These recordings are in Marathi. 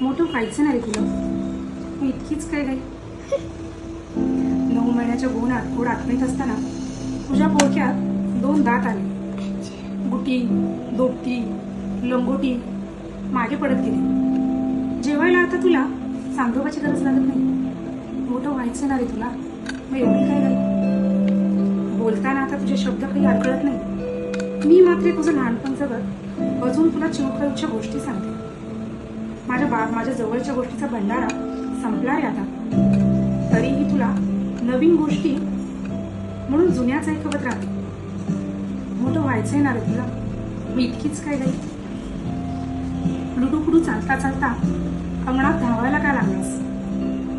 मोठं व्हायचं नाही रे तुला. मग इतकीच काय काही 9 महिन्याच्या गोड आत्मीत असताना तुझ्या पोटक्यात 2 दात आले. गुटी, दोपटी, लंगोटी मागे पडत गेली. जेवायला आता तुला सांगोबाची गरज लागत नाही. मोठं व्हायचं ना रे तुला. मग एवढी काय काही बोलताना आता तुझे शब्द काही अडकळत नाही. मी मात्र तुझं लहानपण जगत अजून तुला चिवकाळूच्या गोष्टी सांगते. माझ्या जवळच्या गोष्टीचा भंडारा संपला रे आता. तरीही तुला नवीन गोष्टी म्हणून जुन्याच ऐकवत राहते. मोठं व्हायचंय ना रे तुला. मी इतकीच काय काही लुडूपुडू चालता चालता अंगणात धावायला काय लागलास.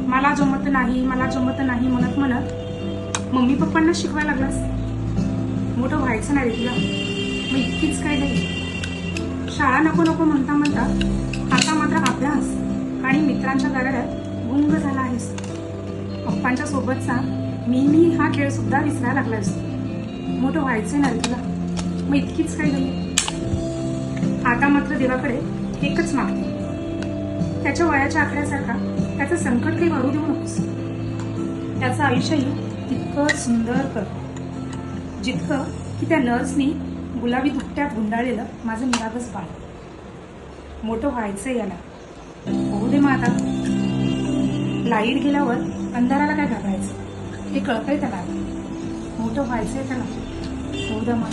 मला जमत नाही म्हणत मम्मी पप्पांना शिकवायला लागलास. मोठं व्हायचं नाही रे तुला. मग इतकीच काय नाही शाळा नको म्हणता आता मात्र अभ्यास आणि मित्रांच्या गाड्यात गुंग झाला आहेस. पप्पांच्या सोबतचा मी हा खेळ सुद्धा विसरायला लागलास. मोठं व्हायचं ना रे तुला. मग इतकीच काय नाही आता मात्र देवाकडे एकच मागते. त्याच्या वयाच्या आकड्यासारखा त्याचं संकट काही वाढू देऊ नकोस. त्याचं आयुष्यही तितकं सुंदर कर जितकं की त्या नर्सनी गुलाबी दुपट्यात गुंडाळलेलं माझं निरागस बाळ. मोठं व्हायचंय याला. होऊ दे मग आता. लाईट गेल्यावर अंधाराला काय घाबरायचं हे कळतंय त्याला. मोठं व्हायचंय त्याला. होऊ दे मग.